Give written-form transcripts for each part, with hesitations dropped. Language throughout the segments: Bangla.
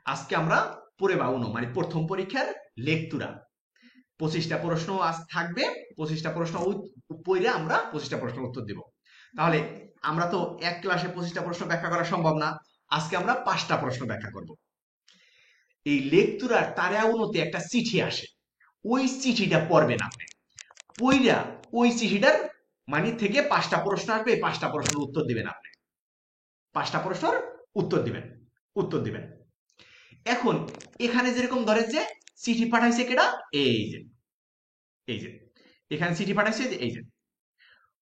আজকে আমরা prueba 1 মানে প্রথম পরীক্ষার লেকচুরা 25টা প্রশ্ন আজ থাকবে। 25টা প্রশ্ন পড়ে আমরা 25টা প্রশ্নের উত্তর দিব। তাহলে আমরা তো এক ক্লাসে 25টা প্রশ্ন ব্যাখ্যা করা সম্ভব না। আজকে আমরা 5টা প্রশ্ন ব্যাখ্যা করব। এই লেকচুরার তারেআউনতে একটা চিঠি আসে, ওই চিঠিটা পড়বেন আপনি। পইরা ওই চিঠিটার মানে থেকে 5টা প্রশ্ন আসবে, এই 5টা প্রশ্নের উত্তর দিবেন আপনি। 5টা প্রশ্নের উত্তর দিবেন। এখন এখানে যেরকম ধরেন যে চিঠি পাঠাইছে কেডা, এই যে এখানে চিঠি পাঠাইছে, এই যে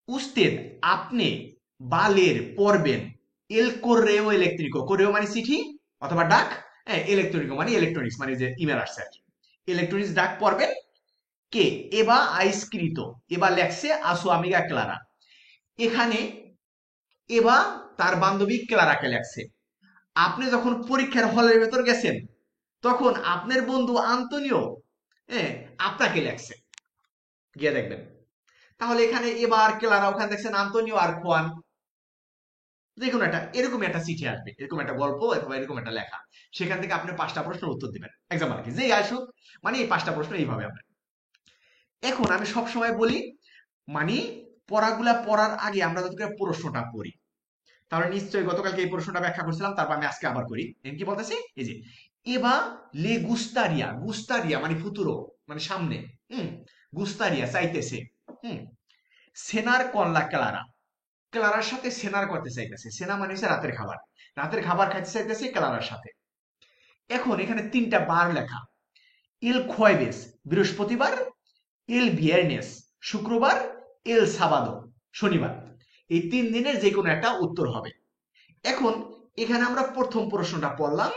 উস্তেদ আপনি বালের পড়বেন এল কোরেও ইলেকট্রিকো, কোরেও মানে চিঠি অথবা ডাক, ইলেকট্রনিকো মানে ইলেকট্রনিক্স মানে যে ইমেল আসছে আর কি। ইলেকট্রনিক্স ডাক পড়বেন কে এবা আইস্ক্রিত, এবা লেখছে আসো আমিগা ক্লারা। এখানে এবা তার বান্ধবী ক্লারাকে লেখছে। আপনি যখন পরীক্ষার হলের ভেতর গেছেন তখন আপনার বন্ধু আন্তনিও হ্যাঁ আপনাকে লেখছে, গিয়ে দেখবেন। তাহলে এখানে এবার ক্লারা, ওখানে দেখছেন আন্তনিও আর খোয়ান, যে কোনো একটা এরকম একটা চিঠি আসবে, এরকম একটা গল্প অথবা এরকম একটা লেখা। সেখান থেকে আপনি 5টা প্রশ্নের উত্তর দিবেন এক্সাম আর কি, যেই আসুক মানে এই 5টা প্রশ্ন এইভাবে আপনার। এখন আমি সব সময় বলি মানে পড়াগুলা পড়ার আগে আমরা যতটুকু প্রশ্নটা পড়ি, তাহলে নিশ্চয়ই গতকালকে এই প্রশ্নটা ব্যাখ্যা করছিলাম, তারপর আমি আজকে আবার করি। কি বলতেছি, এই যে এবা লে গুস্তারিয়া, গুস্তারিয়া মানে ফুতুরো মানে সামনে, হুম, গুস্তারিয়া চাইতেছে, হুম, সেনার কনলা ক্লারা, ক্লারার সাথে সেনার করতে চাইতেছে। সেনা মানে হচ্ছে রাতের খাবার, রাতের খাবার খাইতে চাইতেছে ক্লারার সাথে। এখন এখানে 3টা বার লেখা, এল খোয়াইবেস বৃহস্পতিবার, এল ভিয়ারনেস শুক্রবার, এল সাবাদো শনিবার। এই 3 দিনের যে কোনো একটা উত্তর হবে। এখন এখানে আমরা প্রথম প্রশ্নটা পড়লাম,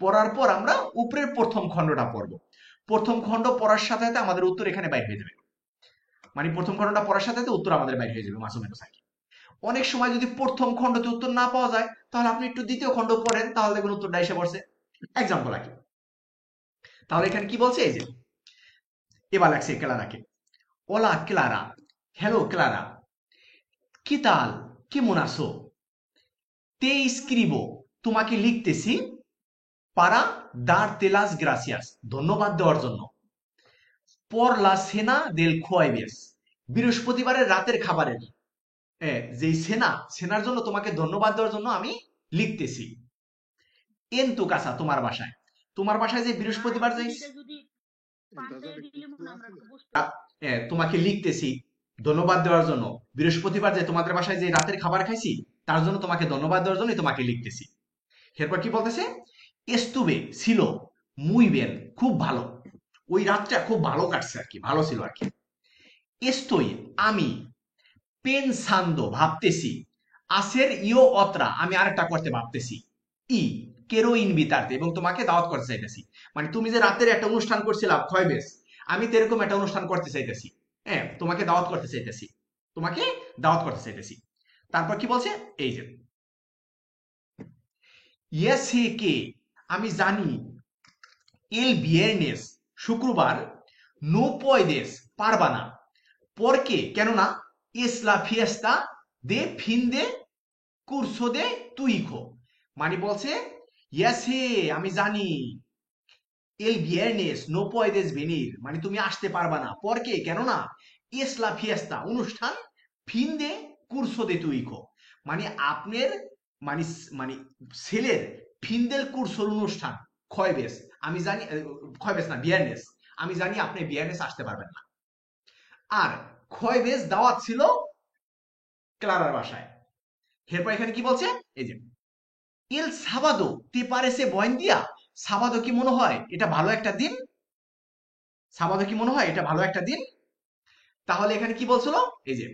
পড়ার পর আমরা উপরের প্রথম খণ্ডটা পড়ব। প্রথম খণ্ড পড়ার সাথে সাথে আমাদের উত্তর এখানে বাইর হয়ে যাবে, মানে প্রথম খণ্ডটা পড়ার সাথে সাথে উত্তর আমাদের বাইর হয়ে যাবে মাসুমের সাথে। অনেক সময় যদি প্রথম খণ্ডতে উত্তর না পাওয়া যায় তাহলে আপনি একটু দ্বিতীয় খণ্ড পড়েন, তাহলে দেখবেন উত্তরটা এসে পড়ছে। এক্সাম্পল আর কি। তাহলে এখানে কি বলছে, এই যে এবার লাগছে ক্লারাকে, ওলা ক্লারা, হ্যালো ক্লারা, কি তাল, কেমন আছো, তে স্ক্রিবো তোমাকে লিখতেছি, পারা দার তেলাস গ্রাসিয়াস ধন্যবাদ দেওয়ার জন্য, পর লা সেনা দেল খোয়াইবেস বৃহস্পতিবারের রাতের খাবারের যে সেনার জন্য তোমাকে ধন্যবাদ দেওয়ার জন্য আমি লিখতেছি। এন তু কাসা তোমার বাসায়, তোমার বাসায় যে বৃহস্পতিবার যে তোমাকে লিখতেছি ধন্যবাদ দেওয়ার জন্য, বৃহস্পতিবার যে তোমাদের বাসায় যে রাতের খাবার খাইছি তার জন্য তোমাকে ধন্যবাদ দেওয়ার জন্য তোমাকে লিখতেছি। এরপর কি বলতেছে, এস্তুবে ছিল মুই বেন খুব ভালো, ওই রাতটা খুব ভালো কাটছে আর কি, ভালো ছিল আর কি। এস্তই আমি, পেনসান্দো ভাবতেছি, আসের ইও অত্রা আমি আরেকটা করতে ভাবতেছি, ই কেরো ইনভিতারতে এবং তোমাকে দাওয়াত করতে চাইতেছি। মানে তুমি যে রাতের একটা অনুষ্ঠান করছিলা খয়বেস, আমি তো এরকম একটা অনুষ্ঠান করতে চাইতেছি, তোমাকে দাওয়াত করতে চাইতেছি, তোমাকে দাওয়াত করতে চাইতেছি। তারপর কি বলছে, এই যে ইয়েস হে কে আমি জানি, এল ভিয়ারনেস শুক্রবার, নো পয়দেস পারবা না, পরকে কেননা, এস লা ফিয়েস্তা দে ফিন দে কুরসো দে তুইখো। মানে বলছে ইয়েস হে আমি জানি, এল ভিয়ারনেস নো পয়দেস ভেনির মানে তুমি আসতে পারবা না, পরকে কেননা, এস লা ফিয়েস্তা অনুষ্ঠান, ফিন দে কুরসো দে তুইখো মানে আপনার মানে মানে ছেলের ফিনদেল কুরসোর অনুষ্ঠান খয়বেস, আমি জানি খয়বেস না বিয়ারনেস, আমি জানি আপনি বিয়ারনেস আসতে পারবেন না। আর খয়বেস দাওয়াত ছিল ক্লারার বাসায়। এরপর এখানে কি বলছে, এই যে এল সাবাদো তে পারেসে বয়েন দিয়া, সাবাদো কি মনে হয় এটা ভালো একটা দিন, সাবাদো কি মনে হয় এটা ভালো একটা দিন। তাহলে এখানে কি বলছিল, এই যে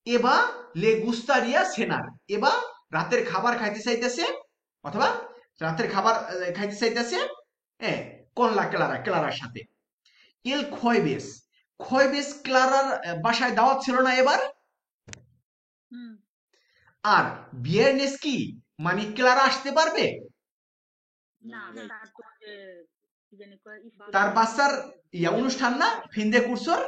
এবা লে গুস্তারিয়া সেনার, এবা রাতের খাবার খাইতে চাইতেছে অথবা রাতের খাবার খাইতে চাইতেছে, হ্যাঁ, কনলা ক্লারা ক্লারার সাথে। এল খয়বেস, খয়বেস ক্লারার বাসায় দাওয়াত ছিল না এবার। আর বিয়ারনেস কি মানে ক্লারা আসতে পারবে, তার বাচ্চার অনুষ্ঠান না ফিন্দে কুরসর।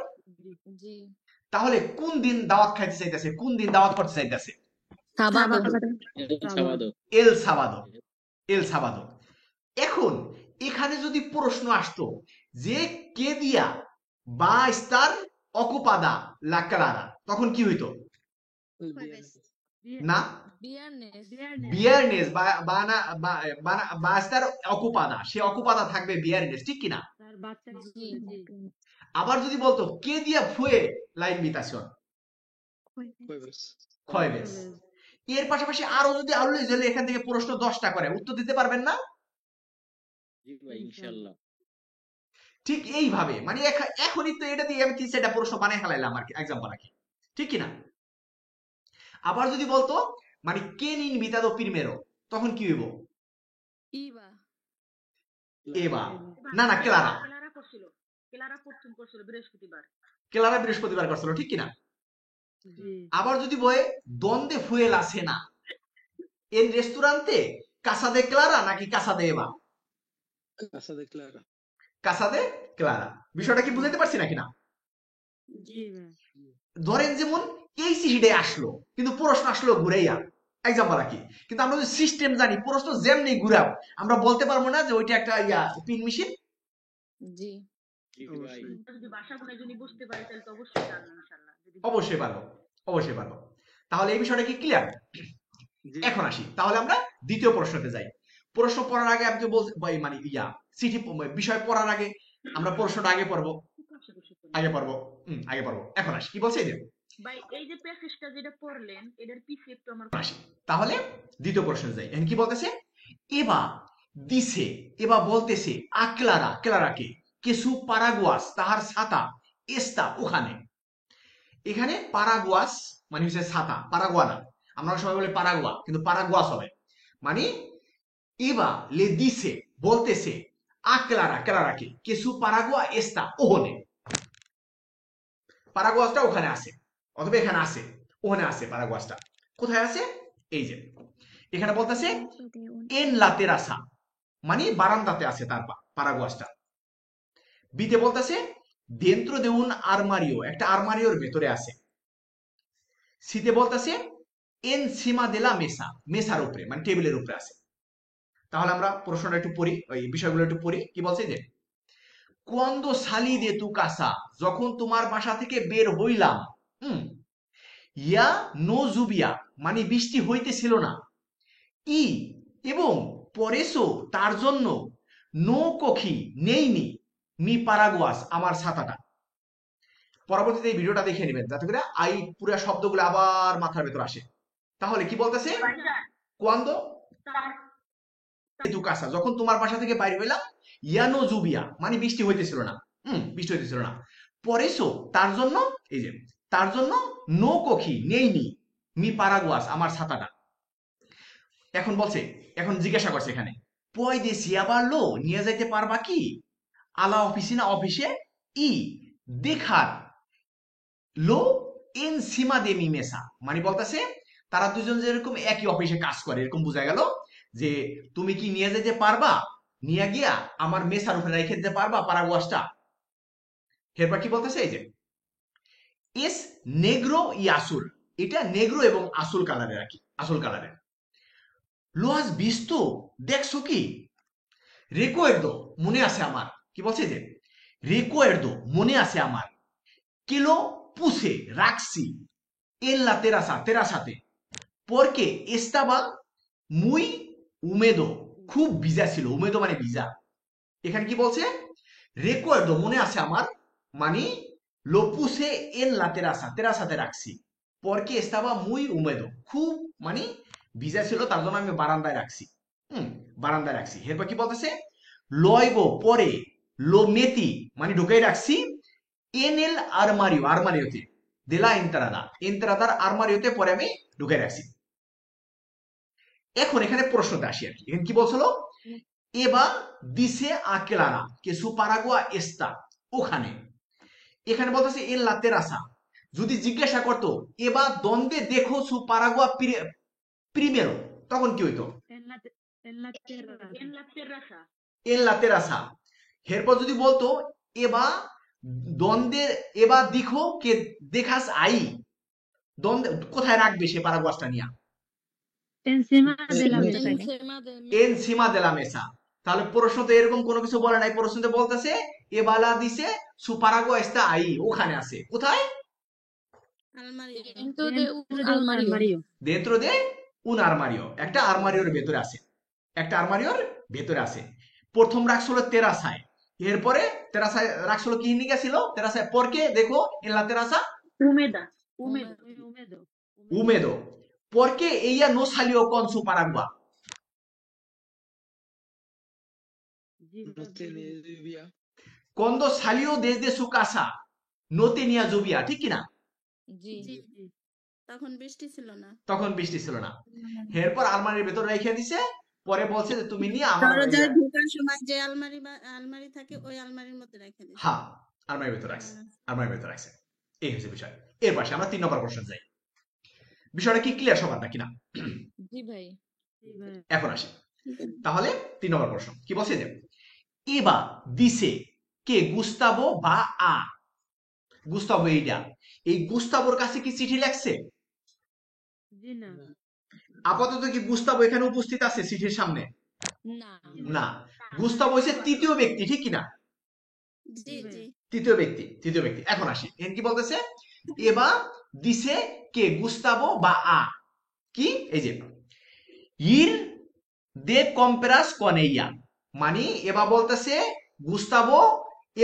তাহলে কোন দিন দাওয়াত খাইতে চাইতেছে, কোন দিন দাওয়াত করতে চাইতেছে, sábado, এল সাবাদো, এল সাবাদো। এখন এখানে যদি প্রশ্ন আসতো যে কে দিয়া বা স্টার অকুপাদা লা ক্লারা, তখন কি হইতো? না, বিয়ারনেস বা স্টার অকুপাদা, সে অকুপাদা থাকবে বিয়ারনেস, ঠিক কিনা? আবার যদি বলতো কে দিয়া ফুয়ে লা ইনভিতাশন, খয়বেস। এর পাশাপাশি আরো যদি আউলে জেলে এখান থেকে প্রশ্ন 10টা করে, উত্তর দিতে পারবেন না? ঠিক এইভাবে মানে এখনই তো এটা দিয়ে আমি 3-4টা প্রশ্ন বানাই ফেলাইলাম আর কি, এক্সাম্পল আর কি, ঠিক কিনা? আবার যদি বলতো মানে কে ইনভিতাদো প্রিমেরো, তখন কি হইব? এবা, না না, ক্লারা। ক্লারা বৃহস্পতিবার করছিল, ঠিক কিনা? আবার যদি বলে দন্দে ফুয়েল আসে না এন রেস্টুরান্তে, কাসা দে ক্লারা নাকি কাসা দে এবা? কাসা দে ক্লারা। বিষয়টা কি বুঝাতে পারছি নাকি না? ধরেন যেমন এই চিঠিটা আসলো কিন্তু প্রশ্ন আসলো ঘুরাইয়া, এক্সাম্পল আর কি, কিন্তু আমরা যদি সিস্টেম জানি প্রশ্ন যেমনি ঘুরাও আমরা বলতে পারবো না যে ওইটা একটা পিন মেশিন। অবশ্যই পারবো, অবশ্যই পারবো। তাহলে এই বিষয়টা কি ক্লিয়ার? এখন আসি তাহলে আমরা দ্বিতীয় প্রশ্নতে যাই। প্রশ্ন পড়ার আগে আমি তো বলতে মানে চিঠি বিষয় পড়ার আগে আমরা প্রশ্নটা আগে পড়বো, আগে পড়বো। আগে পড়বো। এখন আসি কি বলছে এই যে ভাই, এই যে প্যাসেজটা যেটা পড়লেন এটার পিছে একটু আমার আসি তাহলে দ্বিতীয় প্রশ্নে যাই। এখন কি বলতেছে? এবা দিছে, এবা বলতেছে আকলারা, ক্লারাকে কেসু পারাগুয়াস তাহার ছাতা এস্তা ওখানে। এখানে পারাগুয়াস মানে হচ্ছে ছাতা, পারাগুয়া না, আমরা সবাই বলি পারাগুয়া কিন্তু পারাগুয়াস হবে। মানে এবা লে দিছে বলতেছে আকলারা, ক্লারাকে কেসু পারাগুয়া এস্তা ওহনে, পারাগুয়াসটা ওখানে আছে অথবা এখানে আছে, ওখানে আছে পারাগুয়াসটা। কোথায় আছে? এই যে এখানে বলতেছে এন লাতেরাসা মানে বারান্দাতে আছে তার পারাগুয়াসটা। বিতে বলতেছে দেন্ত্র দেউন আরমারিও, একটা আরমারিওর ভেতরে আছে। সিতে বলতেছে এন সিমা দেলা মেসা, মেসার উপরে মানে টেবিলের উপরে আছে। তাহলে আমরা প্রশ্নটা একটু পড়ি, ওই বিষয়গুলো একটু পড়ি। কি বলছে যে কোয়ান্দো সালি দে তু কাসা, যখন তোমার বাসা থেকে বের হইলাম, ইয়া নো জুবিয়া মানে বৃষ্টি হইতেছিল না, ই এবং পরেসো তার জন্য, নো কখি নেইনি, মি পারাগুয়াস আমার ছাতাটা। পরবর্তীতে এই ভিডিওটা দেখে নেবেন যাতে করে আই পুরো শব্দগুলো আবার মাথার ভেতর আসে। তাহলে কি বলতেছে? কোয়ান্দো তু কাসা, যখন তোমার বাসা থেকে বাইরে হইলাম, ইয়ানো জুবিয়া মানে বৃষ্টি হইতেছিল না, বৃষ্টি হইতেছিল না। পরেসো তার জন্য, এই যে তার জন্য, নো কখি নেইনি, মি পারাগুয়াস আমার ছাতাটা। এখন বলছে, এখন জিজ্ঞাসা করছে এখানে পয় দেশি আবার লো নিয়ে যাইতে পারবা কি আলা অফিসিনা অফিসে ই দেখার লো এন সিমা দে মি মেসা, মানে বলতেছে তারা দুজন যেরকম একই অফিসে কাজ করে এরকম বোঝা গেল, যে তুমি কি নিয়ে যেতে পারবা, নিয়ে গিয়া আমার মেসার উপরে রেখে দিতে পারবা পারাগুয়াসটা। এরপর কি বলতেছে? এই যে এস নেগ্রো ই আসুল, এটা নেগ্রো এবং আসুল কালারের আর কি, আসল কালারের। লোহাস বিস্তু দেখছো কি, রেকোয়ের্দো মনে আছে আমার, কি বলছে যে রেকোয়ের্দো মনে আছে আমার, কিলো পুষে রাখছি এন লা তেরাসা তেরাসাতে, porque estaba muy húmedo, খুব ভিজা ছিল, উমেদো মানে ভিজা। এখানে কি বলছে? রেকোয়ার্ডো মনে আছে আমার, মানে লোপুসে এন লা তেরাসা তেরাসাতে রাখছি, porque estaba muy húmedo খুব মানে ভিজা ছিল তার জন্য আমি বারান্দায় রাখছি, বারান্দায় রাখছি। এরপর কি বলতেছে? লয়গো পরে, লো মেতি মানে ঢুকাই রাখছি, এন এল আরমারিও আরমারিওতে, দেলা এন্তারাদা এন্তারাদার আরমারিওতে পরে আমি ঢুকাই রাখছি। এখন এখানে প্রশ্নতে আসি আর কি, এখানে কি বলছিল? এবা দিসে আকেলারা কে সুপারাগুয়া এস্তা ওখানে, এখানে বলতেছে এন লা তেরাসা। যদি জিজ্ঞাসা করতো এবা দ্বন্দ্বে দেখো সুপারাগুয়া প্রিমেরো, তখন কি হইতো? এন লা তেরাসা। এরপর যদি বলতো এবা দ্বন্দ্বে এবা দিখো কে দেখাস আই, দ্বন্দ্বে কোথায় রাখবে সে পারাগুয়াসটা নিয়া? Encima de la mesa. এনসিমা দে লা মেসা, তাহলে প্রশ্ন তো এরকম কোনো কিছু বলে নাই, প্রশ্নতে বলতেছে এ বালা দিছে su paraguas está ahí, ওখানে আছে, কোথায়? Armario. Dentro de un armario. dentro de un armario, একটা আরমারিওর ভেতরে আছে, একটা আরমারিওর ভেতরে আছে। প্রথম রাখছিল তেরাসায়, এরপরে তেরাসায় রাখছিল কি নিয়ে গেছিল তেরাসায়, পরকে দেখো en la terraza Húmeda. Húmedo. húmedo, porque ella no salió con su paraguas. No tenía lluvia. Cuando salió desde su casa no tenía lluvia, ঠিক কি না? জি তখন বৃষ্টি ছিল না। তখন বৃষ্টি ছিল না। এরপর আলমারির ভেতর রেখে দিছে, পরে বলছে যে তুমি নিয়ে আমার দরজায় ঢোকার সময় যে আলমারি থাকে ওই আলমারির মধ্যে রেখে দিছে। হ্যাঁ, আলমারির ভেতর রাখছে, আলমারির ভেতর রাখছে। এই হচ্ছে বিষয়। এর পাশে আমরা 3 নম্বর প্রশ্ন যাই। বিষয়টা কি ক্লিয়ার সবার নাকি না? জি ভাই। এখন আসি তাহলে 3 নম্বর প্রশ্ন কি বলছে যে এবা দিছে কে গুস্তাভো বা আ, গুস্তাভো এইটা, এই গুস্তাভোর কাছে কি চিঠি লেখছে? আপাতত কি গুস্তাভো এখানে উপস্থিত আছে চিঠির সামনে? না না, গুস্তাভো হচ্ছে তৃতীয় ব্যক্তি, ঠিক কি না? জি জি তৃতীয় ব্যক্তি, তৃতীয় ব্যক্তি। এখন আসি, এখানে কি বলতেছে এবা দিছে কে গুস্তাভো বা আ, কি এই যে ইর দে কম্পেরাস কনেইয়া, মানে এবা বলতেছে গুস্তাভো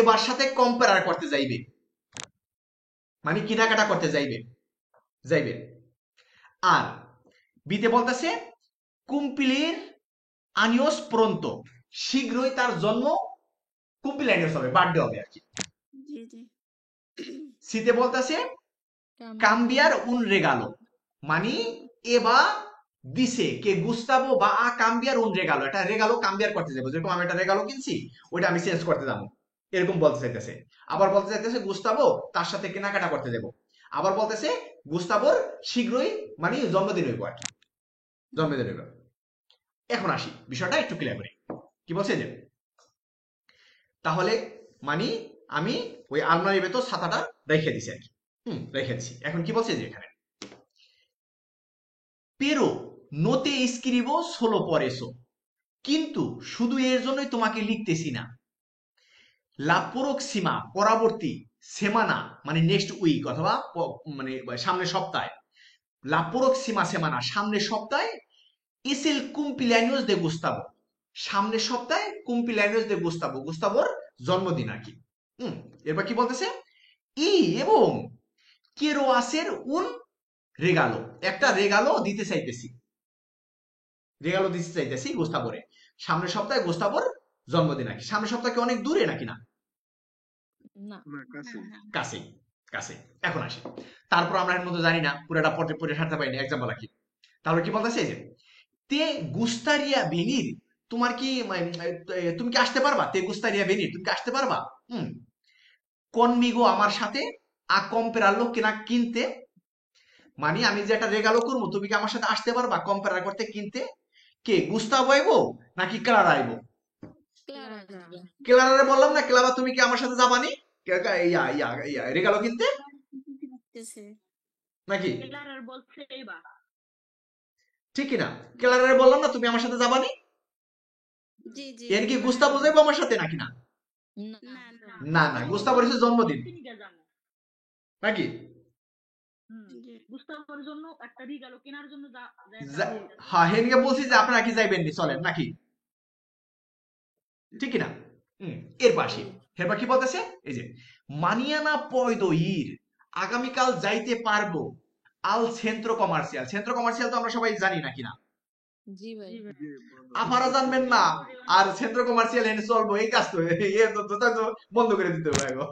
এবার সাথে কম্পেয়ার করতে যাইবে, মানে কেনাকাটা করতে যাইবে। আর বিতে বলতেছে কুম্পিলির আনিওস প্রন্ত, শীঘ্রই তার জন্ম কুম্পিল আনিওস হবে, বার্থডে হবে আর কি। জি জি সিতে বলতেছে কাম্বিয়ার উন রেগালো, মানে এবা দিছে কে গুস্তাভো বা আ কাম্বিয়ার উন রেগালো, এটা রেগালো কাম্বিয়ার করতে যাবো, যেরকম আমি একটা রেগালো কিনছি ওইটা আমি চেঞ্জ করতে যাবো, এরকম বলতে চাইতেছে। আবার বলতে চাইতেছে গুস্তাভো তার সাথে কেনাকাটা করতে যাবো, আবার বলতেছে গুস্তাভোর শীঘ্রই মানে জন্মদিন হইব আর কি, জন্মদিন হইব। এখন আসি বিষয়টা একটু ক্লিয়ার করি, কি বলছে যে তাহলে মানে আমি ওই আলমারির ভেতর ছাতাটা রেখে দিছি আর কি, রেখে দিছি। এখন কি বলছে যে এখানে পেরো নোতে স্ক্রিবো সোলো পরেসো, কিন্তু শুধু এর জন্যই তোমাকে লিখতেছি না, লা প্রক্সিমা পরবর্তী, সেমানা মানে নেক্সট উইক অথবা মানে সামনের সপ্তাহে, লা প্রক্সিমা সেমানা সামনের সপ্তাহে, es el cumpleaños de Gustavo, সামনের সপ্তাহে cumpleaños de Gustavo, গুস্তাভোর জন্মদিন আর কি। এরপর কি বলতেছে ই এবং quiero hacer un regalo, একটা রেগালো দিতে চাইতেছি, রেগালো দিতে চাইতেছি গুস্তাভোরে, সামনের সপ্তাহে গুস্তাভোর জন্মদিন আর কি। সামনের সপ্তাহে কি অনেক দূরে নাকি না? না কাছে, কাছে। এখন আসি, তারপর আমরা এর মধ্যে জানি না পুরোটা পড়ে সারতে পারিনি, এক্সাম্পল রাখি। তাহলে কি বলতেছে যে তে গুস্তারিয়া ভেনির, তোমার কি তুমি কি আসতে পারবা? তে গুস্তারিয়া ভেনির, তুমি কি আসতে পারবা কনমিগো আমার সাথে, আ কম্পেরারলো কেনা কিনতে, মানে আমি যে একটা রেগালো করবো তুমি কি আমার সাথে আসতে পারবা কম্পেয়ার করতে কিনতে? কে গুস্তাভো আইবো নাকি ক্লারা আইবো? ক্লারারে বললাম না ক্লারা তুমি কি আমার সাথে যাবানি ইয়া ইয়া ইয়া রেগালো কিনতে নাকি? ক্লারার বলছে এবার ঠিক না? ক্লারারে বললাম না তুমি আমার সাথে যাবানি, জি জি এর কি গুস্তাভো যাইবো আমার সাথে নাকি না? না না, গুস্তাভোর হচ্ছে জন্মদিন নাকি? গুস্তাভোর জন্য একটা রিগালো কেনার জন্য হ্যাঁ, হেনকে বলছি যে আপনারা কি যাইবেন নি, চলেন নাকি, ঠিক না? এর পাশে এরপর কি বলতেছে এই যে মানিয়ানা পয়দো ইর, আগামীকাল যাইতে পারবো আল সেন্ট্রো কমার্শিয়াল, সেন্ট্রো কমার্শিয়াল তো আমরা সবাই জানি নাকি না? জি ভাই আপনারা জানবেন না আর সেন্ট্রো কমার্শিয়াল এনে চলবো, এই কাজ তো বন্ধ করে দিতে হবে গো।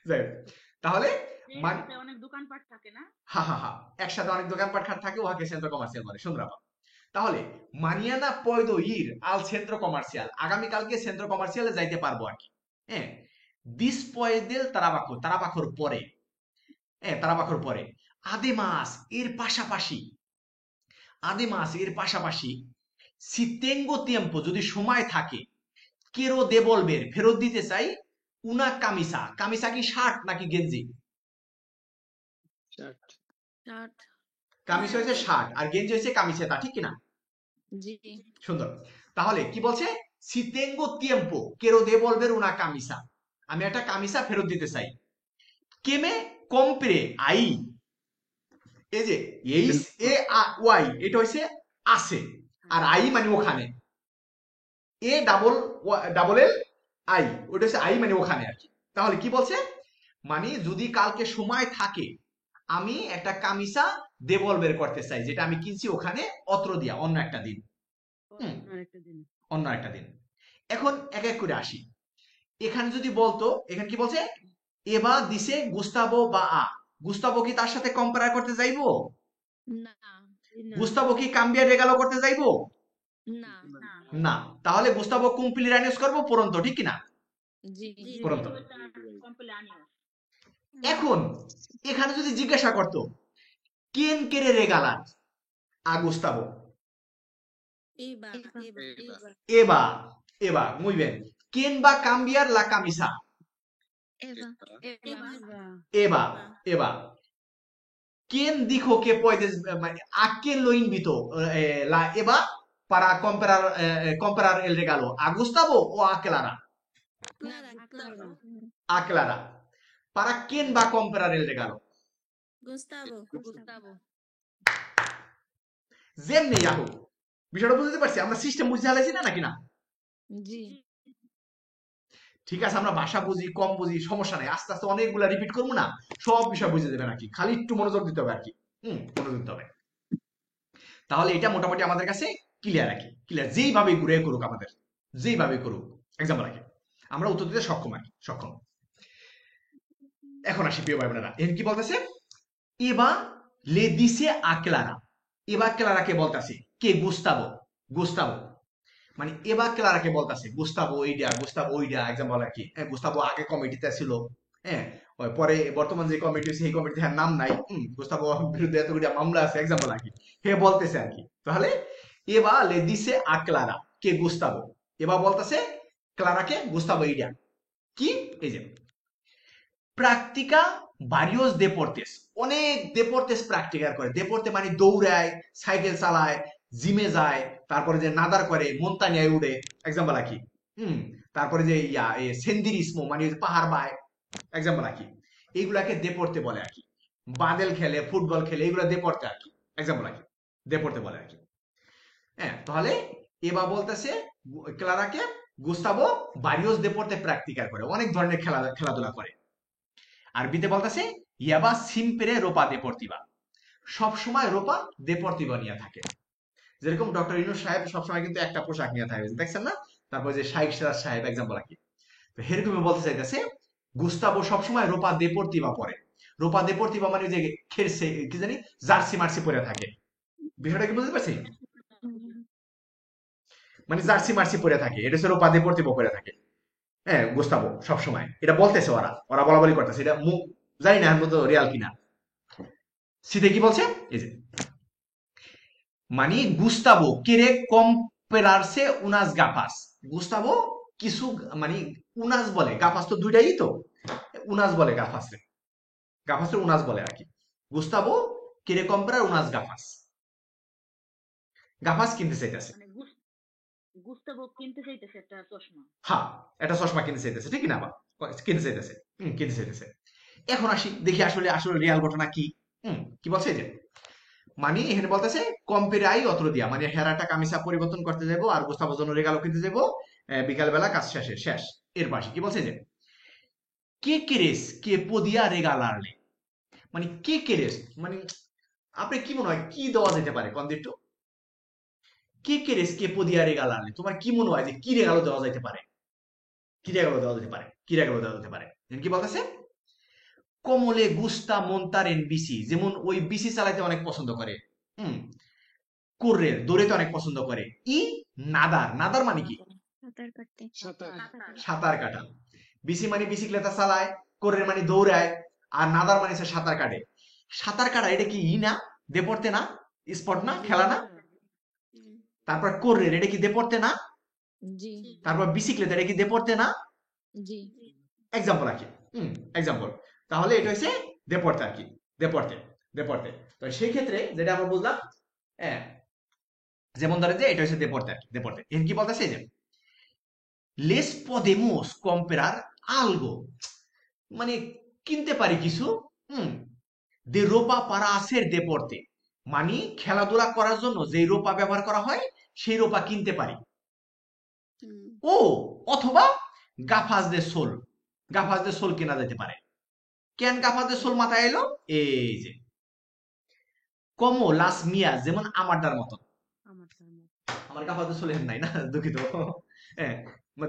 যাই হোক, তাহলে অনেক দোকানপাট থাকে না, হা হা হা, একসাথে অনেক দোকানপাট থাকে, ওহাকে সেন্ট্রো কমার্শিয়াল বলে, সুন্দর। তাহলে মানিয়ানা পয়দো ইর আল সেন্ট্রো কমার্শিয়াল, আগামীকালকে সেন্ট্রো কমার্শিয়ালে যাইতে পারবো আর কি। হ্যাঁ, দিসপয়েদেল তারাবাখো, তারাবাখোর পরে, হ্যাঁ তারাবাখোর পরে, আদেমাস এর পাশাপাশি, আদেমাস এর পাশাপাশি, সি তেঙ্গো তিয়েম্পো যদি সময় থাকে, কেরো দেবলবের ফেরত দিতে চাই, উনা কামিসা, কামিসা কি শার্ট নাকি গেঞ্জি? কামিসা হয়েছে শার্ট আর গেঞ্জি হয়েছে কামিসেতা, ঠিক কিনা? জি সুন্দর। তাহলে কি বলছে si tengo tiempo quiero devolver una camisa, আমি একটা কামিজা ফেরত দিতে চাই, que me compre ahí, এই যে এইচ এ ওয়াই এটা হচ্ছে আছে, আর আই মানে ওখানে, এ ডাবল ডাবল এল আই ওটা হচ্ছে আই মানে ওখানে আর কি। তাহলে কি বলছে, মানে যদি কালকে সময় থাকে আমি একটা কামিজা দেভলভের করতে চাই, যেটা আমি কিনছি ওখানে অত্র দিয়া, অন্য একটা দিন। আরেকটা দিন অন্য একটা দিন। এখন এক এক করে আসি। এখানে যদি বলতো, এখানে কি বলছে, এবা দিছে গুস্তাবো বা আ, গুস্তাবো কি তার সাথে কম্পেয়ার করতে যাইবো? না গুস্তাবো কি কাম্বিয়ার রেগালো করতে যাইবো? না না না। তাহলে গুস্তাবো কুম্পিলিরানিউস করবো পরন্ত, ঠিক কিনা? জি পরন্ত। cumpleaños এখন এখানে যদি জিজ্ঞাসা করতো quién quiere regalar a Gustavo, এবা এবা Eva, Eva, muy bien, ¿quién va a cambiar la camisa? এবা এবা Eva, Eva. ¿Quién dijo que puedes, a quién lo invitó la Eva para comprar el regalo? ¿A Gustavo o a Clara? Clara A Clara. ¿Para quién va a comprar el regalo? গুস্তাবো যেমনি ইয়াহু, বিষয়টা বুঝতে পারছি, আমরা সিস্টেম বুঝতে হালাইছি না নাকি না? জি ঠিক আছে, আমরা ভাষা বুঝি কম বুঝি সমস্যা নাই, আস্তে আস্তে অনেকগুলা রিপিট করবো না, সব বিষয় বুঝে দেবে নাকি, খালি একটু মনোযোগ দিতে হবে আর কি। মনোযোগ দিতে হবে। তাহলে এটা মোটামুটি আমাদের কাছে ক্লিয়ার রাখি, ক্লিয়ার, যেইভাবে ঘুরে করুক আমাদের, যেইভাবে করুক এক্সাম্পল রাখি, আমরা উত্তর দিতে সক্ষম আর কি, সক্ষম। এখন আসি প্রিয় ভাই বোনেরা, এখানে কি বলতেছে, এবা লে দিছে আ ক্লারা, এবা ক্লারাকে বলতাছে কে, গুস্তাবো, গুস্তাবো মানে এবা ক্লারাকে বলতাছে গুস্তাবো ওইডা, গুস্তাবো ওইডা এক্সাম্পল আর কি। গুস্তাবো আগে কমিটিতে ছিল, হ্যাঁ, ওই পরে বর্তমান যে কমিটি সেই কমিটিতে নাম নাই, গুস্তাবো বিরুদ্ধে এতগুলা মামলা আছে এক্সাম্পল আর কি, হে বলতেছে আর কি। তাহলে এবা লে দিছে আ ক্লারা কে গুস্তাবো, এবা বলতাছে ক্লারাকে গুস্তাবো এইডা কি, এই যে প্রাকটিকা varios deportes, অনেক দেপোর্টেস প্র্যাকটিকার করে, দেপোর্তে মানে দৌড়ায়, সাইকেল চালায়, জিমে যায়, তারপরে যে নাদার করে, মন্তানিয়ায় উড়ে এক্সাম্পল রাখি, তারপরে যে সেন্দিরিসমো মানে পাহাড় বায় এক্সাম্পল রাখি, এইগুলাকে দেপোর্তে বলে আর কি। বাদেল খেলে, ফুটবল খেলে, এগুলো দেপোর্তে আর কি, এক্সাম্পল রাখি, দেপোর্তে বলে আর কি। হ্যাঁ, তাহলে এবা বলতেছে ক্লারাকে গুস্তাবো varios deporte প্র্যাকটিকার করে, অনেক ধরনের খেলাধুলা করে। আরবিতে বলতেছে ইয়াবা সিম্পরে রোপা দেপোর্তিবা, সব সময় রোপা দেপোর্তিবা নিয়ে থাকে। যেরকম ডক্টর ইউনূস সাহেব সবসময় কিন্তু একটা পোশাক নিয়ে থাকে, দেখছেন না? তারপর যে শাইখ সিরাজ সাহেব এক্সাম্পল রাখি, তো এরকমই বলতে চাইতেছে গুস্তাবো সবসময় রোপা দেপোর্তিবা পরে। রোপা দেপোর্তিবা মানে যে খেলছে কি জানি জার্সি মার্সি পরে থাকে, বিষয়টা কি বুঝতে পারছি? মানে জার্সি মার্সি পরে থাকে, এটা হচ্ছে রোপা দেপোর্তিবা পরে থাকে। হ্যাঁ, গুস্তাবো সবসময় এটা বলতেছে, ওরা ওরা বলা বলি করতেছে, এটা মুখ জানি না মতো রিয়াল কিনা। সিতে কি বলছে, এই যে মানে গুস্তাবো কেরে কম্পেরারসে উনাস গাফাস, গুস্তাবো কিছু মানে উনাস বলে, গাফাস তো দুইটাই তো, উনাস বলে গাফাস রে, গাফাস রে উনাস বলে আর কি। গুস্তাবো কেরে কম্পেরার উনাস গাফাস, গাফাস কিনতে চাইতেছে, মানে গুস্তাবো কিনতে চাইতেছে একটা চশমা। হ্যাঁ, একটা চশমা কিনতে চাইতেছে, ঠিক না? বা কিনতে চাইতেছে, কিনতে চাইতেছে। এখন আসি দেখি আসলে আসলে রিয়াল ঘটনা কি। কি বলছে যে মানে এখানে বলতেছে কম্পেরাই অত্র দিয়া, মানে হেরাটা কামিসা পরিবর্তন করতে যাবো আর গুস্তাবো জন্য রেগালো কিনতে যাবো বিকাল বেলা কাজ শেষে শেষ। এর পাশে কি বলছে যে কে কেরেস কে পদিয়া রেগালারলে, মানে কে কেরেস মানে আপনি কি মনে হয় কি দেওয়া যেতে পারে কোন একটু, কে কেরেস কে পদিয়া রেগালারলে, তোমার কি মনে হয় যে কি রেগালো দেওয়া যেতে পারে, কি রেগালো দেওয়া যেতে পারে, কি রেগালো দেওয়া যেতে পারে? কি বলতেছে কমলে গুস্তা মন্তার এন বিসি, যেমন ওই বিসি চালাতে অনেক পছন্দ করে, কোর্রের দৌড়াতে অনেক পছন্দ করে, ই নাদার, নাদার মানে কি সাঁতার কাটতে সাঁতার কাটা, বিসি মানে বিসিক্লেতা চালায়, কোর্রের মানে দৌড়ায়, আর নাদার মানে সাঁতার কাটে। সাঁতার কাটা এটা কি ই না, দেপড়তে না, স্পট না, খেলা না? তারপর কোর্রের এটা কি দেপড়তে না? জি তারপর বিসিক্লেতা এটা কি দেপড়তে না? জি এক্সাম্পল রাখি, এক্সাম্পল। তাহলে এটা হচ্ছে দেপড়তে আর কি, দেপড়তে, দেপড়তে। তো সেই ক্ষেত্রে যেটা আমরা বুঝলাম, হ্যাঁ, যেমন ধরে যে এটা হচ্ছে দেপড়তে আর কি, দেপড়তে। এর কি বলতেছে যে লেস পদেমোস কম্পেরার আলগো, মানে কিনতে পারি কিছু, হুম, দে রোপা পারা আসের দেপোর্তে, মানে খেলাধুলা করার জন্য যে রোপা ব্যবহার করা হয় সেই রোপা কিনতে পারি। হুম, ও অথবা গাফাস দে সোল, গাফাস দে সোল কেনা যেতে পারে। কেন গাফাস দে সোল মাথায় এলো? এই যে কমো লাস মিয়া, যেমন আমারটার মতন। আমার তার মতো। আমার গাফাস দে সোল নাই না, দুঃখিত। হ্যাঁ,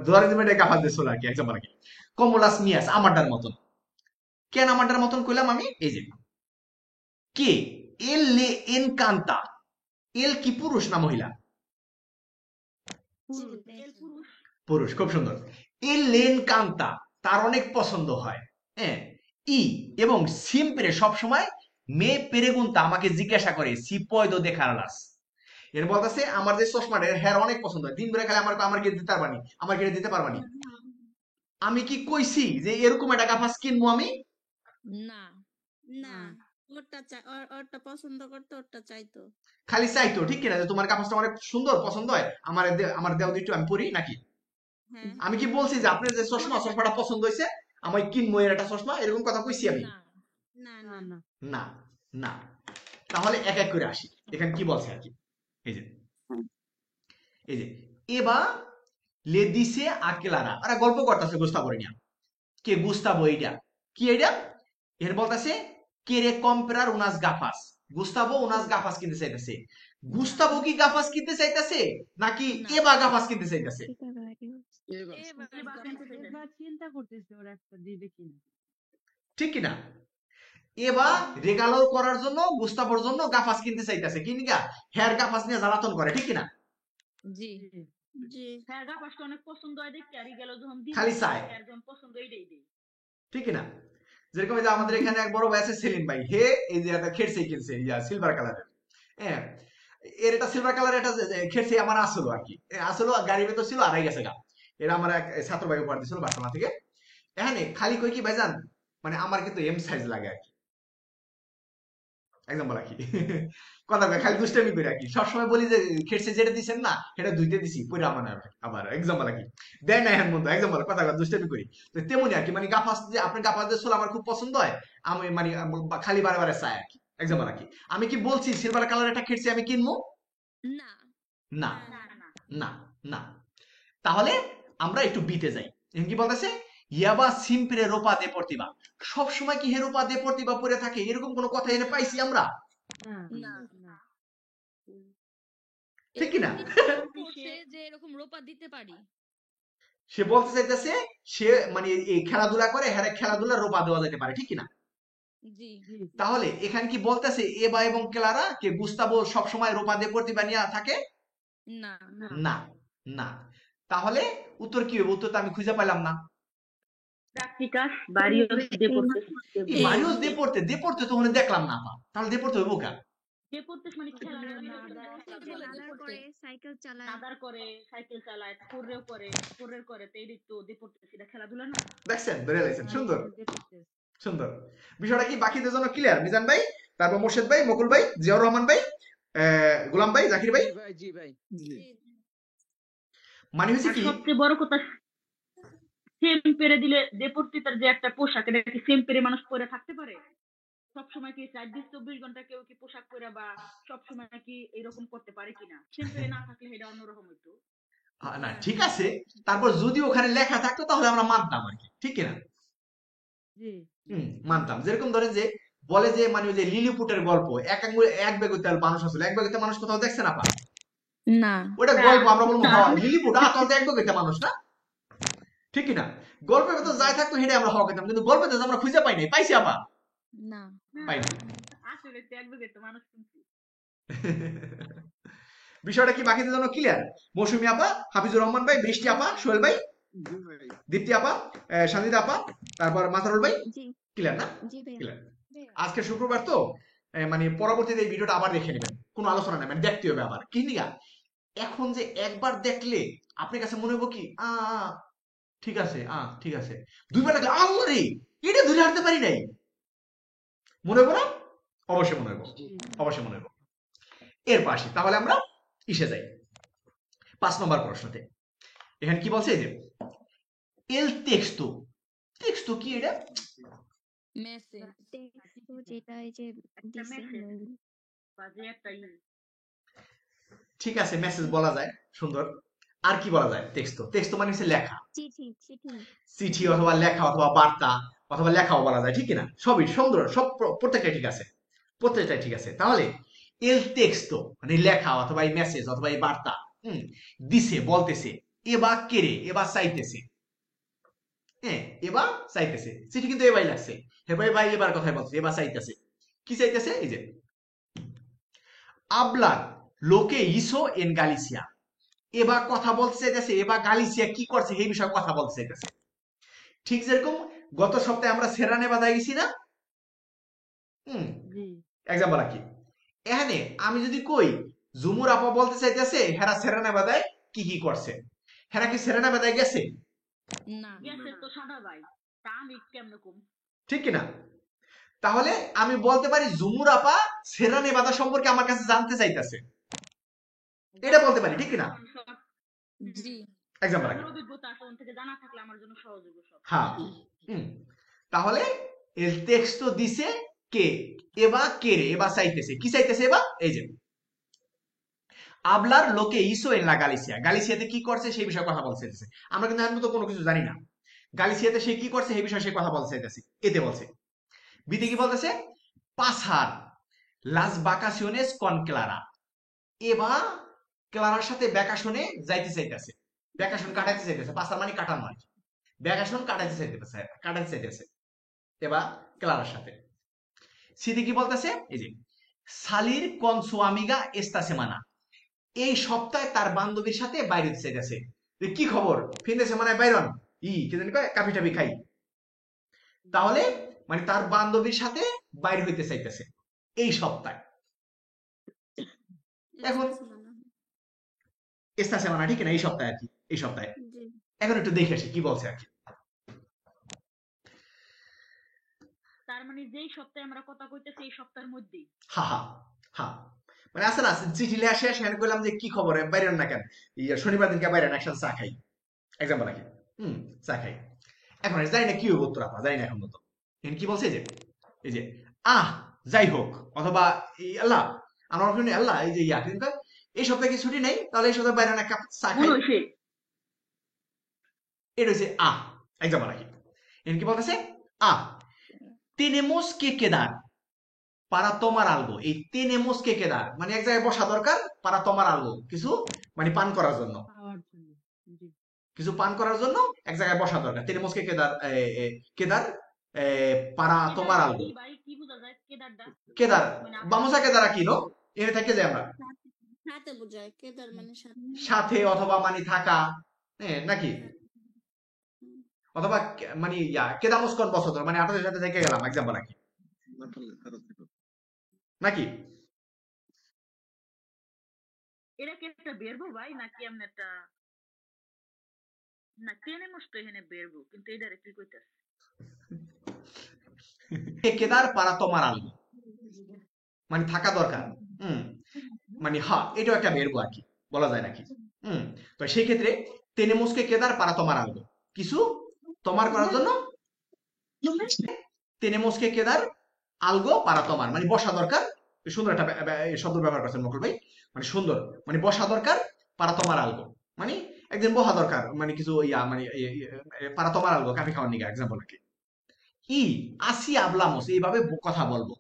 ধরে দেবেন এটা গাফাস দে সোল আর কি, একদম আর কি। কমো লাস মিয়াস, আমারটার মতন। কেন আমারটার মতন কইলাম আমি? এই যে কে এল লে এনকান্তা, এল কি পুরুষ না মহিলা? এল পুরুষ। পুরুষ, খুব সুন্দর। এল লেন কান্তা, তার অনেক পছন্দ হয়। হ্যাঁ, ই এবং সিম্পরে সবসময় মে পেরেগুন্তা, আমাকে জিজ্ঞাসা করে সি পয়দো দেখারলাস, এর বলতেছে আমার যে চশমাটা হের অনেক পছন্দ হয়, দিন ধরে খালি আমার আমার কিনে দিতে পারবানি, আমার কিনে দিতে পারবানি। আমি কি কইছি যে এরকম একটা গাফাস কিনবো আমি? না না, ওরটা ওরটা পছন্দ করতো, ওরটা চাইতো। খালি চাইতো, ঠিক কিনা? যে তোমার কাপড়টা অনেক সুন্দর পছন্দ হয়, আমার দেও একটু আমি পরি নাকি? হ্যাঁ, আমি কি বলছি যে আপনার যে চশমাটা পছন্দ হয়েছে আমি কিনবো এর একটা চশমা, এরকম কথা কইছি আমি? না না না না না না, না। তাহলে এক এক করে আসি, এখানে কি বলছে আর কি। এই যে এই যে এবা লে দিছে আকেলারা, ওরা গল্প করতেছে গুস্তাবো নিয়া। কে গুস্তাবো? এইটা কি? এইটা এর বলতেছে কে রে কম্পেরার উনাস গাফাস, গুস্তাবো উনাস গাফাস কিনতে চাইতেছে। গুস্তাবো কি গাফাস কিনতে চাইতেছে নাকি না। এবা গাফাস কিনতে চাইতেছে? এবার চিন্তা করতেছে ওরা একটা দিবে কিনা। ঠিক কিনা? এবা রেগালো করার জন্য, গুস্তাবোর জন্য গাফাস কিনতে চাইতেছে, কি নিগা? হেয়ার গাফাস নিয়ে জ্বালাতন করে, ঠিক কিনা? জি জি। জি হ্যাঁ গাফাসটা অনেক পছন্দ হয় দেখতে, আর গেল যখন দিবে খালি চায়, হ্যাঁ যখন পছন্দ এইটাই দেই। ঠিক কিনা? যেরকম এই যে আমাদের এখানে এক বড় ভাই আছে সেলিম ভাই, হে এই যে একটা খেরসি কিনছে ইয়া সিলভার কালারের। হ্যাঁ, এর একটা সিলভার কালারের একটা খেরসি আমার আসলো আর কি, আসলো গাড়ির ভেতর ছিল, আড়াই গেছে গা। এরা আমার এক ছাত্র ভাই উপহার দিছিল বাসা থেকে। এখানে খালি কই কি ভাইজান, মানে আমার কিন্তু এম সাইজ লাগে আর কি, একদম বলা কি কথা কয়, খালি দুষ্টামি করে আর কি। সবসময় বলি যে খেরসি যেটা দিছেন না সেটা ধুইতে দিছি, পরে আমার আবার একদম বলা কি দেয় না এখন বন্ধু, একদম বলা কথা কয়, দুষ্টামি করি। তো তেমনি আর কি, মানে গাফাস যে আপনার গাফাস যে সোল আমার খুব পছন্দ হয়, আমি মানে খালি বারে বারে চাই আর কি, একদম বলা কি। আমি কি বলছি সিলভার কালার একটা খেরসি আমি কিনবো? না না, না না না, না। তাহলে আমরা একটু বিতে যাই। এখন কি বলতেছে? ইয়াবা সিম্পরে রোপা দে পড়তিবা, সব সময় কি হে রোপা দে পড়তিবা পরে থাকে, এরকম কোনো কথা এনে পাইছি আমরা? না না। না ঠিক কিনা? এখানে নির্ভর করছে যে এরকম রোপা দিতে পারি। সে বলতে চাইতেছে সে মানে এই খেলাধুলা করে, হ্যাঁ খেলাধুলা রোপা দেওয়া যেতে পারে, ঠিক কিনা? জি জি তাহলে এখানে কি বলতেছে এবা এবং ক্লারা কে গুস্তাবো সব সময় রোপা দে পড়তিবা নিয়ে থাকে? না না না, না। তাহলে উত্তর কি হবে? উত্তর তো আমি খুঁজে পাইলাম না। প্র্যাকটিকাস বাড়িও দে পড়তে এই বাড়িও দে পড়তে তো ওখানে দেখলাম না পা, তাহলে দে পড়তে হইব কেন? দে পড়তে মানে খেলা সাইকেল চালায়। নাদার করে, সাইকেল চালায়, কোরেও করে, কোরের করে, তো এই তো দে পড়তে সেটা খেলাধুলা না। দেখছেন, ধরে লাইছেন, সুন্দর, এটা করতেছে। সুন্দর। বিষয়টা কি বাকিদের জন্য ক্লিয়ার? মিজান ভাই, তারপর মোর্শেদ ভাই, মকুল ভাই, জিয়াউর রহমান ভাই, গোলাম ভাই, জাকির ভাই। জি ভাই জি। মানে হচ্ছে আর কি, সবচেয়ে বড় কথা, সেম পেরে দিলে দেপোর্তিতার যে একটা পোশাক, এটা কি সেম পেরে মানুষ পরে থাকতে পারে? সবসময় কি 24 ঘন্টা কেউ কি পোশাক পরে বা সবসময় কি এরকম করতে পারে কিনা? সেম পেরে না থাকলে এটা অন্যরকম হইতো। না ঠিক আছে, তারপর যদি ওখানে লেখা থাকতো তাহলে আমরা মানতাম আর কি, ঠিক কিনা? জি মানতাম। যেরকম ধরেন যে বলে যে মানে ওই যে লিলিপুটের গল্প, এক ব্যাগে মানুষ আসলে, এক ব্যাগে মানুষ কোথাও দেখছেন আপা? না ওটা না, গল্প, আমরা বলবো না। হ্যাঁ লিলিপুট, তাহলে এক ব্যাগে মানুষ না, ঠিক কিনা? গল্পের ভেতর যাই থাকতো হেঁটে আমরা হওয়া খেতাম, কিন্তু গল্পের ভেতর আমরা খুঁজে পাই নাই, পাইছি আপা? না পাই নাই। আসলে তো একবার তো মানুষ শুনছি। বিষয়টা কি বাকিদের জন্য ক্লিয়ার? মৌসুমী আপা, হাফিজুর রহমান ভাই, বৃষ্টি আপা, সোহেল ভাই, জি ভাই দীপ্তি আপা, সঞ্জিতা আপা, তারপর মাসারুল ভাই, জি ক্লিয়ার না? জি ভাইয়া। ক্লিয়ার। আজকে শুক্রবার তো মানে পরবর্তীতে এই ভিডিওটা আবার দেখে নেবেন, কোনো আলোচনা নাই, মানে দেখতে হবে আবার, কি নিগা? এখন যে একবার দেখলে আপনার কাছে মনে হবো কি ঠিক আছে, ঠিক আছে, দুইবার দেখলে আল্লাহ এটা ধরে হাঁটতে পারি নাই, মনে হবো না? অবশ্যই মনে হবো, অবশ্যই মনে হবো। এর পাশে তাহলে আমরা ইসে যাই 5 নম্বর প্রশ্নতে। এখানে কি বলছে? এই যে এল টেক্সটো, টেক্সটো কি এটা? মেসেজ। টেক্সট যেটা এই যে একটা দিছে মেসেজ mail। বা যে একটা ঠিক আছে, মেসেজ বলা যায়, সুন্দর। আর কি বলা যায়? টেক্সটো, টেক্সটো মানে হচ্ছে লেখা, চিঠি চিঠি চিঠি অথবা লেখা অথবা বার্তা অথবা লেখাও বলা যায়, ঠিক না? সবই সুন্দর, সব প্রত্যেকটা ঠিক আছে, প্রত্যেকটাই ঠিক আছে। তাহলে এল টেক্সটো মানে লেখা অথবা এই মেসেজ অথবা এই বার্তা, দিছে বলতেছে, এবা কেরে, এবা চাইতেছে, হ্যাঁ এবা চাইতেছে, চিঠি কিন্তু এবাই লাগছে, হেবাই ভাই এবার কথাই বলছে, এবা চাইতেছে, কি চাইতেছে? এই যে hablar lo que hizo en Galicia, এবার কথা বলতে চাইতেছে, এবার গালিসিয়া কি করছে এই বিষয়ে কথা বলতে চাইতেছে। ঠিক যেরকম গত সপ্তাহে আমরা সেরা নেভাদায় গেছি না, জি এক্সাম্পল কি এখানে আমি যদি কই জুমুর আপা বলতে চাইতেছে হেরা সেরা নেভাদায় কি কি করছে, হেরা কি সেরা নেভাদায় গেছে? না গেছে তো সাদা ভাই, তা আমি কেমনে কম? ঠিক কিনা? তাহলে আমি বলতে পারি জুমুর আপা সেরা নেভাদা সম্পর্কে আমার কাছে জানতে চাইতেছে, এটা বলতে পারি, ঠিক কিনা? জি এক্সাম্পল আমার অভিজ্ঞতা আছে, ওখান থেকে জানা থাকলে আমার জন্য সহজ হবে সব। হ্যাঁ, তাহলে এর টেক্সট দিছে কে, এবা কে রে, এবা চাইতেছে, কি চাইতেছে? এবা এই যে আবলার লোকে ইসো এন লা গালিসিয়া, গালিসিয়াতে কি করছে সেই বিষয়ে কথা বলতে চাইতেছে। আমরা কিন্তু এখন তো কোনো কিছু জানি না, গালিসিয়াতে সে কি করছে সেই বিষয়ে সে কথা বলতে চাইতেছে। এতে বলছে, বিতে কি বলতেছে? পাসার লাস ভাকাciones con ক্লারা, এবা ক্লারার সাথে ভ্যাকেশনে যাইতে চাইতেছে, ভ্যাকেশন কাটাইতে চাইতেছে, পাসার মানে কাটানো আর কি, ভ্যাকেশন কাটাইতে চাইতেছে, কাটাইতে চাইতেছে এবার ক্লারার সাথে। সিদি কি বলতেছে? এই যে সালির কন সু আমিগা এস্তা সেমানা, এই সপ্তাহে তার বান্ধবীর সাথে বাইরে যেতে চাইতেছে। কি খবর? ফিন দে সেমানায় বাইরন ই কি জানি কয়, কাফি টাফি খাই। তাহলে মানে তার বান্ধবীর সাথে বাইরে হইতে চাইতেছে এই সপ্তাহে। এখন এস্তা সেমানা, ঠিক না? এই সপ্তাহে আর কি, এই সপ্তাহে। জি এখন একটু দেখে আসি কি বলছে আর কি। তার মানে যেই সপ্তাহে আমরা কথা কইতেছি এই সপ্তাহের মধ্যেই। হা হা হা, মানে আছে না চিঠি লেখা শেষ, হ্যাঁ বললাম যে কি খবর বাইরেন না কেন, শনিবার দিনকে বাইরেন একসাথে চা খাই, এক্সাম্পল আর কি, চা খাই। এখন জানি না কি হইব উত্তর আপা, জানি না এখন মতো। এখন কি বলছে? যে এই যে যাই হোক, অথবা এই আল্লাহ আমার শুনি আল্লাহ এই যে ইয়া কিন্তু এই সপ্তাহে কি ছুটি নেই, তাহলে এই সপ্তাহে বাইরে এক কাপ চা খাই, মনে হইছে এটা হচ্ছে এক্সাম্পল আর কি। এখন কি বলতেছে? tenemos que quedar para tomar algo, এই tenemos que quedar মানে এক জায়গায় বসা দরকার, para tomar algo কিছু মানে পান করার জন্য, পাওয়ার জন্য। জি কিছু পান করার জন্য এক জায়গায় বসা দরকার, tenemos que quedar quedar para tomar algo, কি ভাই, কি বোঝা যায় কেদারটা? কেদার মানে vamos a quedar aquí, no? এখানে থেকে যাই আমরা, সাথে বোঝায় কেদার মানে সাথে। সাথে অথবা মানে থাকা, হ্যাঁ নাকি? অথবা মানে ইয়া quedamos con vosotros মানে আপনাদের সাথে থেকে গেলাম, এক্সাম্পল নাকি, নাকি? এটা কি একটা বেরবো ভাই নাকি এমন একটা, না টেনে মস্ত এখানে বেরবো, কিন্তু এটারে কি কইতাছে? quedar para tomar algo মানে থাকা দরকার, মানে হ্যাঁ এটাও একটা বেরবো আর কি, বলা যায় নাকি? তো সেই ক্ষেত্রে tenemos que quedar para tomar algo, কিছু তোমার করার জন্য tenemos que quedar algo para tomar মানে বসা দরকার, সুন্দর একটা শব্দ ব্যবহার করছেন মকল ভাই, মানে সুন্দর, মানে বসা দরকার para tomar algo মানে একদিন বসা দরকার, মানে কিছু ইয়া মানে para tomar algo কাফি খাওয়ার নিগা, এক্সাম্পল নাকি। ই আসি হাবলামস এইভাবে কথা বলবো,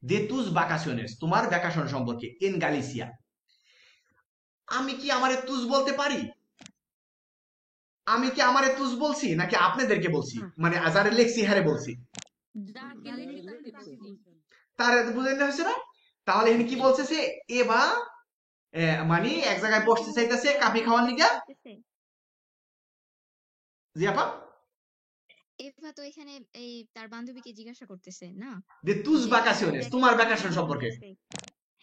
de tus vacaciones তোমার ভ্যাকেশন সম্পর্কে, en গালিসিয়া। আমি কি আমারে তুজ বলতে পারি? আমি কি আমারে তুজ বলছি নাকি আপনাদেরকে বলছি, মানে যারে লেখছি হারে বলছি, যাকে লিখে তাকে বলছি। তার বুঝাইতে হয়েছে না? তাহলে এখানে কি বলছে? সে এবা মানে এক জায়গায় বসতে চাইতেছে কাফি খাওয়ার লিগা। জি আপা, এভা তো এখানে এই তার বান্ধবীকে জিজ্ঞাসা করতেছে না de tus যে vacaciones তোমার ভ্যাকেশন সম্পর্কে।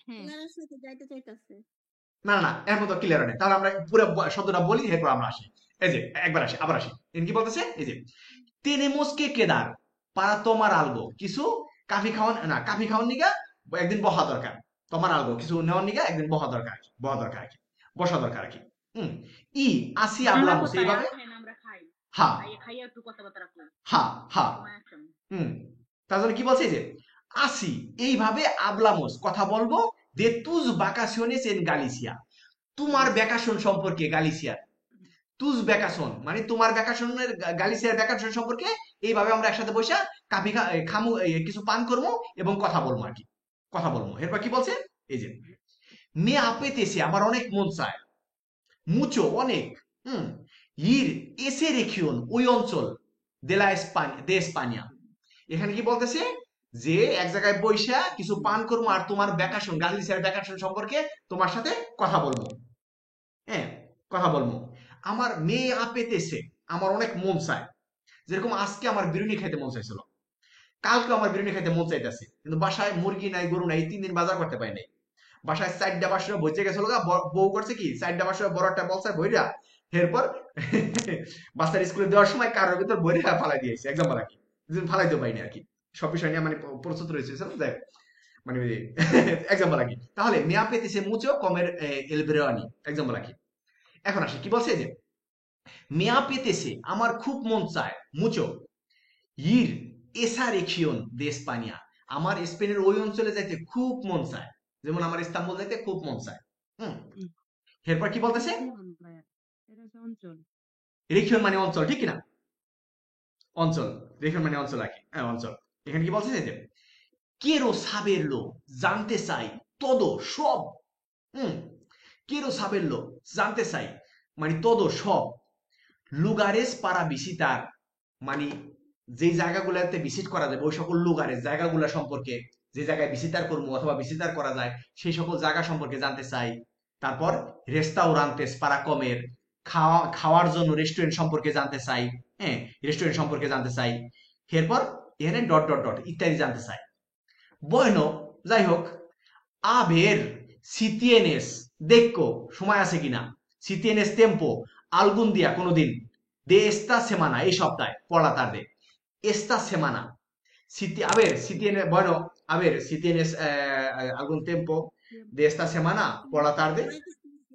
হ্যাঁ ক্লারার সাথে যাইতে চাইতাছে। না না এর মতো ক্লিয়ার নেই, তাহলে আমরা পুরো শব্দটা বলি, এরপর আমরা আসি। এই যে একবার আসি আবার আসি, এখানে কি বলতেছে? এই যে tenemos que quedar para tomar algo কিছু কাফি খাওয়ান, না কাফি খাওয়ার নিগা একদিন বসা দরকার, তোমার আলগো কিছু নেওয়ার নিগা একদিন বসা দরকার, বসা দরকার আর কি, বসা দরকার আর কি। ই আসি বাংলা হাবলামস কোথায় এইভাবে, আসেন আমরা খাই। হা খাইয়া একটু কথাবার্তা রাখলাম হা হা সময় আছে আমি। তাহলে কি বলছে যে আসি এইভাবে hablamos কথা বলবো de tus vacaciones en Galicia তোমার ভ্যাকেশন সম্পর্কে গালিসিয়ার তুজ ভ্যাকেশন মানে তোমার ভ্যাকেশনের গালিসিয়ার ভ্যাকেশন সম্পর্কে এইভাবে আমরা একসাথে বসে কাপি খামু কিছু পান করবো এবং কথা বলবো আর কি কথা বলবো এরপর কি বলছে এই যে মে আপেতেছে আমার অনেক মন চায় মুচো অনেক ইর এসে রেখিয়ন ওই অঞ্চল দে স্পানিয়া এখানে কি বলতেছে যে এক জায়গায় বইসা কিছু পান করবো আর তোমার ভ্যাকেশন গালিসিয়ার ভ্যাকেশন সম্পর্কে তোমার সাথে কথা বলবো হ্যাঁ কথা বলবো আমার মেয়ে আপেতেছে আমার অনেক মন চায় যেরকম আজকে আমার বিরিয়ানি খাইতে মন চাইছিল কালকে আমার বিরিয়ানি খাইতে মন চাইতেছে কিন্তু বাসায় মুরগি নাই গরু নাই 3 দিন বাজার করতে পারি নাই বাসায় 4টা বাসা বইতে গেছিল বউ করছে কি 4টা বাসা বড় একটা বলছে বইরা এরপর বাচ্চার স্কুলে দেওয়ার সময় কারোর ভিতর বইরা ফালাই দিয়েছে একদম কি ফালাইতে পারিনি আর কি সব বিষয় নিয়ে মানে প্রস্তুত রয়েছে যাই মানে এক্সাম্পল আর কি তাহলে মেয়া পেতেছে মুচো কমের এলবেরানি এক্সাম্পল আর কি এখন আসি কি বলছে যে মেয়া পেতেছে আমার খুব মন চায় মুচো ইর এসা রেখিয়ন দে স্পানিয়া আমার স্পেনের ওই অঞ্চলে যাইতে খুব মন চায় যেমন আমার ইস্তাম্বুল যাইতে খুব মন চায় এরপর কি বলতেছে এটা হচ্ছে অঞ্চল রেখিয়ন মানে অঞ্চল ঠিক কিনা অঞ্চল রেখিয়ন মানে অঞ্চল আর কি হ্যাঁ অঞ্চল এখানে কি বলছে যে কেরো সাবেরলো জানতে চাই todo সব কেরো সাবেরলো জানতে চাই মানে todo সব লুগারেস পারা visitar মানে যে জায়গাগুলোতে ভিজিট করা যাবে ওই সকল লুগারেস জায়গাগুলো সম্পর্কে যে জায়গায় ভিজিটার করবো অথবা ভিজিটার করা যায় সেই সকল জায়গা সম্পর্কে জানতে চাই তারপর রেস্তাউরান্তেস পারা কমের খাওয়ার জন্য রেস্টুরেন্ট সম্পর্কে জানতে চাই হ্যাঁ রেস্টুরেন্ট সম্পর্কে জানতে চাই এরপর এখানে ডট ডট ডট ইত্যাদি জানতে চাই bueno যাই হোক আবের সিতিয়েনেস দেখো সময় আছে কিনা সিতিয়েনেস টেম্পো আলগুন দিয়া কোনোদিন de esta semana এই সপ্তাহে পড়া tarde esta semana si tiene bueno a ver si tienes algún tiempo de esta semana por la tarde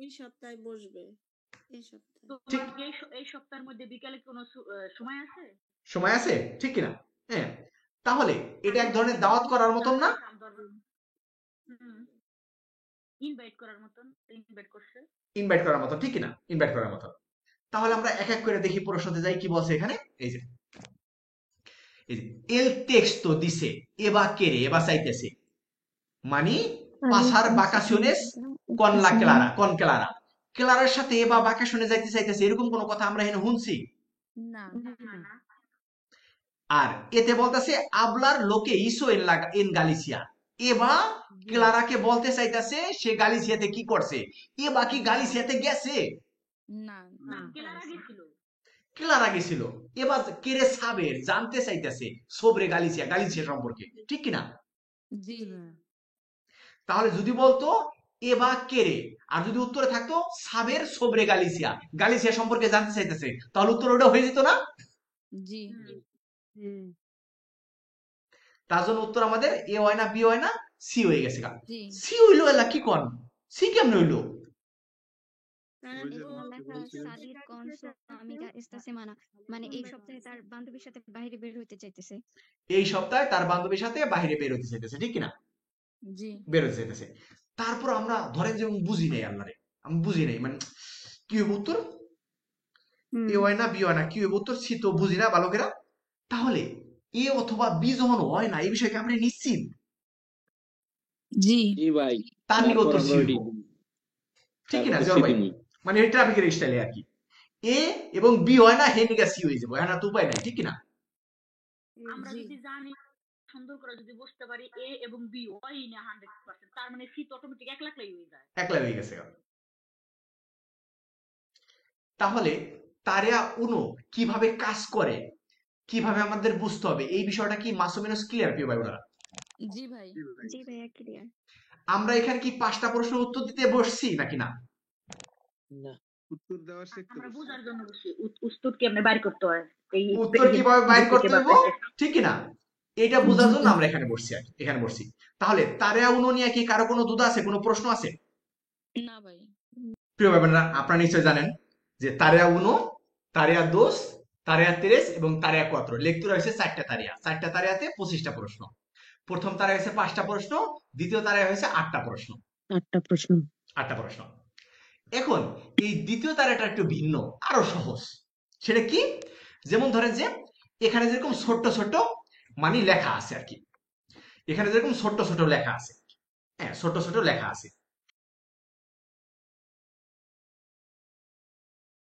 এই সপ্তাহে বসবে এই সপ্তাহে তোমার কি এই সপ্তাহের মধ্যে বিকালে কোনো সময় আছে ঠিক কিনা হ্যাঁ তাহলে এটা এক ধরনের দাওয়াত করার মতন না ইনভাইট করার মতন ইনভাইট করার মতন ঠিক কিনা ইনভাইট করার মতন তাহলে আমরা এক এক করে দেখি প্রশ্নতে যাই কি বলছে এখানে এই যে el texto dice Eva quiere Eva চাইতেছে মানে pasar vacaciones con la Clara con Clara ক্লারার সাথে এবা ভ্যাকেশনে যাইতে চাইতেছে এরকম কোনো কথা আমরা এখানে শুনছি না আর এতে বলতেছে hablar lo que hizo en Galicia এবা ক্লারাকে বলতে চাইতেছে সে গালিসিয়াতে কি করছে এবা কি গালিসিয়াতে গেছে না ক্লারা গেছিল এবার কেরে সাবের জানতে চাইতেছে সোবরে গালিসিয়া সম্পর্কে ঠিক কিনা জি তাহলে যদি বলতো এবা কেরে আর যদি উত্তরে থাকতো সাবের সোবরে গালিসিয়া সম্পর্কে জানতে চাইতেছে তাহলে উত্তর ওটা হয়ে যেত না জি তার জন্য উত্তর আমাদের এ হয় না বি হয় না সি হয়ে গেছে সি হইলো এলা কি কোন সি কেমন হইলো মানে এই সপ্তাহে তার বান্ধবীর সাথে বাইরে বের হইতে চাইতেছে এই সপ্তাহে তার বান্ধবীর সাথে বাইরে বের হইতে চাইতেছে ঠিক কিনা জি বের হইতে চাইতেছে তারপর আমরা ধরেন যে বুঝি নাই আল্লাহরে আমি বুঝি নাই মানে কি হবে উত্তর এ হয় না বি হয় না কি হবে উত্তর সি তো বুঝি না বালকেরা তাহলে এ অথবা বি যখন হয় না এই বিষয়ে আমরা নিশ্চিত জি ভাই তার নিকট উত্তর সি ঠিক কিনা জল ভাই মানে এই ট্রাফিকের স্টাইলে আর কি এ এবং বি হয় না হে নিকা সি হয়ে যাবে হ্যাঁ না তো উপায় নাই ঠিক কিনা আমরা যদি জানি সুন্দর করে যদি বুঝতে পারি এ এবং বি হয় না 100% তার মানে সি তো অটোমেটিক একলাই হয়ে যায় একলাই হয়ে গেছে তাহলে তারেয়া উনো কিভাবে কাজ করে কিভাবে আমাদের বুঝতে হবে এই বিষয়টা কি মাসুমিনস ক্লিয়ার প্রিয় ভাই বোনেরা জি ভাই ক্লিয়ার আমরা এখানে কি 5টা প্রশ্নের উত্তর দিতে বসছি নাকি না না উত্তর দেওয়ার শিখতে আমরা বুঝার জন্য বসি উত্তর কেমনে বাইর করতে হয় এই উত্তর কিভাবে বাইর করতে হবে ঠিক কি না এটা বোঝার জন্য আমরা এখানে বসছি তাহলে তারেয়া উনো নিয়ে কি কারো কোনো দ্বিধা আছে কোনো প্রশ্ন আছে না ভাই প্রিয় ভাই বোনেরা আপনারা নিশ্চয়ই জানেন যে তারেয়া উনো তারেয়া 2 তারেয়া 3 এবং তারেয়া 4 লেকচার হয়েছে 4টা তারিয়া, 4টা তারিয়াতে 25টা প্রশ্ন। প্রথম তারায় হয়েছে 5টা প্রশ্ন, দ্বিতীয় তারায় হয়েছে 8টা প্রশ্ন। 8টা প্রশ্ন। 8টা প্রশ্ন। এখন এই দ্বিতীয় তারাটা একটু ভিন্ন, আরো সহজ। সেটা কি? যেমন ধরেন যে এখানে যেরকম ছোট্ট ছোট্ট মানে লেখা আছে আর কি, এখানে যেরকম ছোট্ট ছোট লেখা আছে, হ্যাঁ ছোট ছোট লেখা আছে,